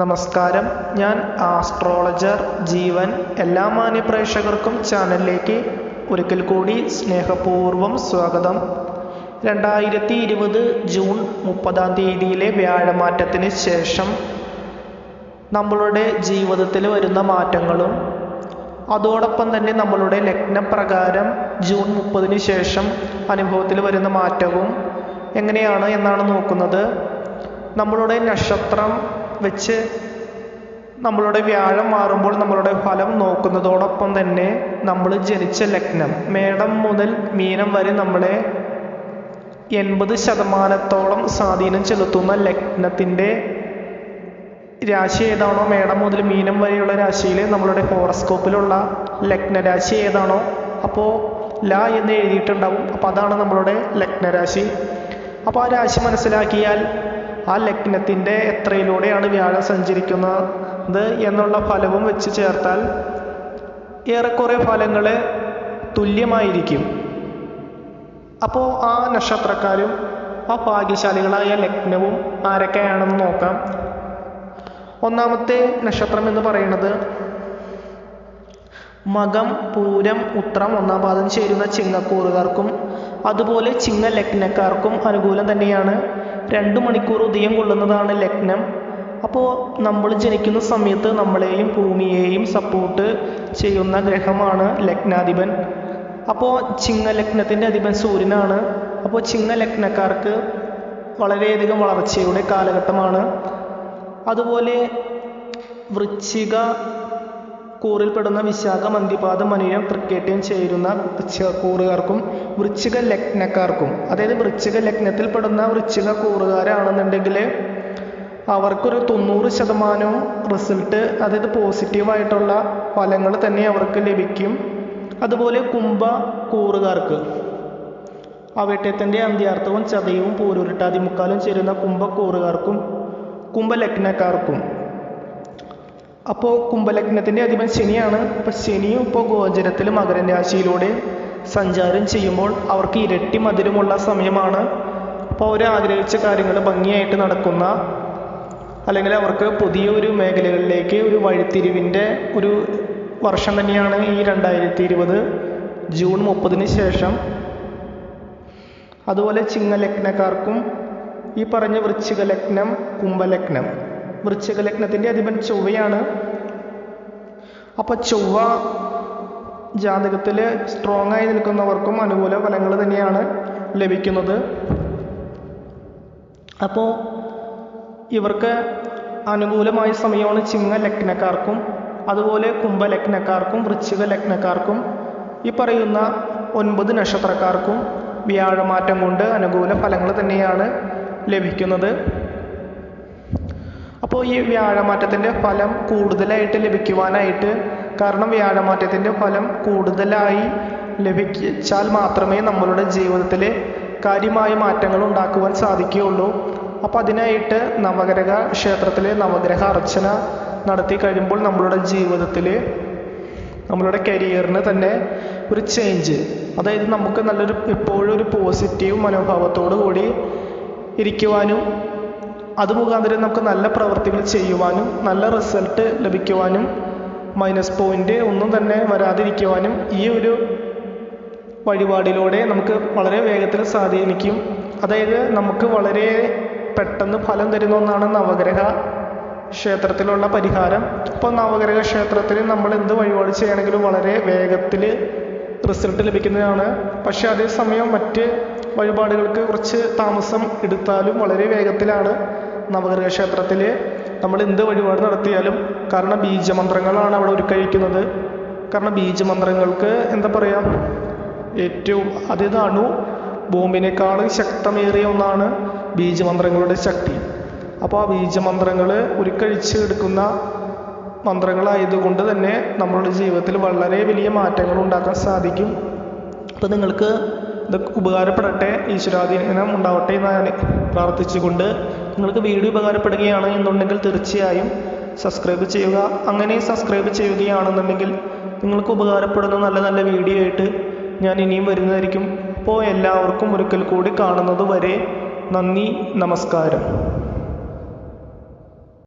നമസ്കാരം, ഞാൻ ആസ്ട്രോളജർ ജീവൻ. എല്ലാ മാന്യ പ്രേക്ഷകർക്കും ചാനലിലേക്ക് ഒരിക്കൽ കൂടി സ്നേഹപൂർവ്വം സ്വാഗതം. 2020 ജൂൺ 30 വ്യാഴമാറ്റത്തിന് ശേഷം നമ്മളുടെ ജീവിതത്തിൽ വരുന്ന മാറ്റങ്ങളും അതോടൊപ്പം തന്നെ നമ്മളുടെ ലഗ്നപ്രകാരം ജൂൺ 30 ശേഷം അനുഭവത്തിൽ വരുന്ന മാറ്റവും എങ്ങനെയാണ് എന്നാണ് നോക്കുന്നത്. നമ്മളുടെ നക്ഷത്രം വെച്ച് നമ്മളുടെ വ്യാഴം മാറുമ്പോൾ നമ്മളുടെ ഫലം നോക്കുന്നതോടൊപ്പം തന്നെ നമ്മൾ ജനിച്ച ലഗ്നം മേടം മുതൽ മീനം വരെ നമ്മളെ 80% സ്വാധീനം ചെലുത്തുന്ന ലഗ്നത്തിൻ്റെ രാശി ഏതാണോ, മേടം മുതൽ മീനം വരെയുള്ള രാശിയിൽ നമ്മളുടെ ഹോറോസ്കോപ്പിലുള്ള ലഗ്നരാശി ഏതാണോ, അപ്പോൾ ല എന്ന് എഴുതിയിട്ടുണ്ടാവും. അപ്പോൾ അതാണ് നമ്മളുടെ ലഗ്നരാശി. അപ്പോൾ ആ രാശി മനസ്സിലാക്കിയാൽ ആ ലഗ്നത്തിൻ്റെ എത്രയിലൂടെയാണ് വ്യാഴം സഞ്ചരിക്കുന്നത് എന്നുള്ള ഫലവും വെച്ച് ചേർത്താൽ ഏറെക്കുറെ ഫലങ്ങൾ തുല്യമായിരിക്കും. അപ്പോൾ ആ നക്ഷത്രക്കാരും ആ ഭാഗ്യശാലികളായ ലഗ്നവും ആരൊക്കെയാണെന്ന് നോക്കാം. ഒന്നാമത്തെ നക്ഷത്രം എന്ന് പറയുന്നത് മകം, പൂരം, ഉത്രം, ഒന്നാം പാദം ചേരുന്ന ചിങ്ങക്കൂറുകാർക്കും അതുപോലെ ചിങ്ങ ലഗ്നക്കാർക്കും അനുകൂലം തന്നെയാണ്. 2 മണിക്കൂർ ഉദയം കൊള്ളുന്നതാണ് ലഗ്നം. അപ്പോൾ നമ്മൾ ജനിക്കുന്ന സമയത്ത് നമ്മളെയും ഭൂമിയെയും സപ്പോർട്ട് ചെയ്യുന്ന ഗ്രഹമാണ് ലഗ്നാധിപൻ. അപ്പോൾ ചിങ്ങ ലഗ്നത്തിൻ്റെ അധിപൻ സൂര്യനാണ്. അപ്പോൾ ചിങ്ങ ലഗ്നക്കാർക്ക് വളരെയധികം വളർച്ചയുടെ കാലഘട്ടമാണ്. അതുപോലെ വൃശ്ചിക കൂറിൽപ്പെടുന്ന വിശാഖ, മന്തിപാദം, മനിരം, തൃക്കേട്ടയം ചേരുന്ന വൃശ്ചിക കൂറുകാർക്കും വൃശ്ചിക ലഗ്നക്കാർക്കും, അതായത് വൃശ്ചിക ലഗ്നത്തിൽ പെടുന്ന വൃശ്ചിക കൂറുകാരാണെന്നുണ്ടെങ്കിൽ അവർക്കൊരു 90% റിസൾട്ട്, അതായത് പോസിറ്റീവായിട്ടുള്ള ഫലങ്ങൾ തന്നെ അവർക്ക് ലഭിക്കും. അതുപോലെ കുംഭ കൂറുകാർക്ക് അവിട്ടത്തിൻ്റെ അന്ത്യാർത്ഥവും ചതയവും പൂരുരുട്ടാതി മുക്കാലും ചേരുന്ന കുംഭക്കൂറുകാർക്കും കുംഭലഗ്നക്കാർക്കും. അപ്പോൾ കുംഭലഗ്നത്തിൻ്റെ അധിപൻ ശനിയാണ്. അപ്പോൾ ശനിയും ഇപ്പോൾ ഗോചരത്തിൽ മകരൻ രാശിയിലൂടെ സഞ്ചാരം ചെയ്യുമ്പോൾ അവർക്ക് ഇരട്ടി മധുരമുള്ള സമയമാണ്. അപ്പോൾ അവർ ആഗ്രഹിച്ച കാര്യങ്ങൾ ഭംഗിയായിട്ട് നടക്കുന്ന, അല്ലെങ്കിൽ അവർക്ക് പുതിയൊരു മേഖലകളിലേക്ക് ഒരു വഴിത്തിരിവിൻ്റെ ഒരു വർഷം തന്നെയാണ് ഈ 2020 ജൂൺ 30 ശേഷം. അതുപോലെ ചിങ്ങലഗ്നക്കാർക്കും ഈ പറഞ്ഞ വൃശ്ചിക ലഗ്നം, കുംഭലഗ്നം, വൃശ്ചിക ലഗ്നത്തിൻ്റെ അധിപൻ ചൊവ്വയാണ്. അപ്പോൾ ചൊവ്വ ജാതകത്തിൽ സ്ട്രോങ് ആയി നിൽക്കുന്നവർക്കും അനുകൂല ഫലങ്ങൾ തന്നെയാണ് ലഭിക്കുന്നത്. അപ്പോൾ ഇവർക്ക് അനുകൂലമായ സമയമാണ് ചിങ്ങ ലഗ്നക്കാർക്കും അതുപോലെ കുംഭലഗ്നക്കാർക്കും വൃശ്ചിക ലഗ്നക്കാർക്കും ഈ പറയുന്ന 9 നക്ഷത്രക്കാർക്കും വ്യാഴമാറ്റം കൊണ്ട് അനുകൂല ഫലങ്ങൾ തന്നെയാണ് ലഭിക്കുന്നത്. അപ്പോൾ ഈ വ്യാഴമാറ്റത്തിൻ്റെ ഫലം കൂടുതലായിട്ട് ലഭിക്കുവാനായിട്ട്, കാരണം വ്യാഴമാറ്റത്തിൻ്റെ ഫലം കൂടുതലായി ലഭിച്ചാൽ മാത്രമേ നമ്മളുടെ ജീവിതത്തിൽ കാര്യമായ മാറ്റങ്ങൾ ഉണ്ടാക്കുവാൻ സാധിക്കുകയുള്ളൂ. അപ്പോൾ അതിനായിട്ട് നവഗ്രഹ ക്ഷേത്രത്തിൽ നവഗ്രഹ അർച്ചന നടത്തി കഴിയുമ്പോൾ നമ്മളുടെ ജീവിതത്തിൽ നമ്മളുടെ കരിയറിന് തന്നെ ഒരു ചേഞ്ച്, അതായത് നമുക്ക് എപ്പോഴും ഒരു പോസിറ്റീവ് മനോഭാവത്തോടു കൂടി ഇരിക്കുവാനും അത് മുഖാന്തരം നമുക്ക് നല്ല പ്രവൃത്തികൾ ചെയ്യുവാനും നല്ല റിസൾട്ട് ലഭിക്കുവാനും മൈനസ് പോയിൻ്റ് ഒന്നും തന്നെ വരാതിരിക്കുവാനും ഈ ഒരു വഴിപാടിലൂടെ നമുക്ക് വളരെ വേഗത്തിൽ സ്വാധീനിക്കും. അതായത് നമുക്ക് വളരെ പെട്ടെന്ന് ഫലം തരുന്ന ഒന്നാണ് നവഗ്രഹ ക്ഷേത്രത്തിലുള്ള പരിഹാരം. അപ്പോൾ നവഗ്രഹ ക്ഷേത്രത്തിൽ നമ്മൾ എന്ത് വഴിപാട് ചെയ്യണമെങ്കിലും വളരെ വേഗത്തിൽ റിസൾട്ട് ലഭിക്കുന്നതാണ്. പക്ഷേ അതേസമയം മറ്റ് വഴിപാടുകൾക്ക് കുറച്ച് താമസം എടുത്താലും വളരെ വേഗത്തിലാണ് നവഗ്രഹ ക്ഷേത്രത്തിൽ നമ്മൾ എന്ത് വഴിപാട് നടത്തിയാലും. കാരണം ബീജമന്ത്രങ്ങളാണ് അവിടെ ഒരുക്കഴിക്കുന്നത്. കാരണം ബീജമന്ത്രങ്ങൾക്ക് എന്താ പറയുക, ഏറ്റവും അതായത് ബോംബിനേക്കാളും ശക്തമേറിയ ഒന്നാണ് ബീജമന്ത്രങ്ങളുടെ ശക്തി. അപ്പോൾ ആ ബീജമന്ത്രങ്ങൾ ഒരുക്കഴിച്ച് എടുക്കുന്ന മന്ത്രങ്ങളായതുകൊണ്ട് തന്നെ നമ്മളുടെ ജീവിതത്തിൽ വളരെ വലിയ മാറ്റങ്ങൾ ഉണ്ടാക്കാൻ സാധിക്കും. അപ്പോൾ നിങ്ങൾക്ക് ഇത് ഉപകാരപ്പെടട്ടെ, ഈശ്വരാധീനം ഉണ്ടാവട്ടെ എന്ന് ഞാൻ പ്രാർത്ഥിച്ചുകൊണ്ട്, നിങ്ങൾക്ക് വീഡിയോ ഉപകാരപ്പെടുകയാണ് എന്നുണ്ടെങ്കിൽ തീർച്ചയായും സബ്സ്ക്രൈബ് ചെയ്യുക. അങ്ങനെ സബ്സ്ക്രൈബ് ചെയ്യുകയാണെന്നുണ്ടെങ്കിൽ നിങ്ങൾക്ക് ഉപകാരപ്പെടുന്ന നല്ല നല്ല വീഡിയോ ആയിട്ട് ഞാൻ ഇനിയും വരുന്നതായിരിക്കും. അപ്പോൾ എല്ലാവർക്കും ഒരിക്കൽ കൂടി കാണുന്നത് വരെ നന്ദി, നമസ്കാരം.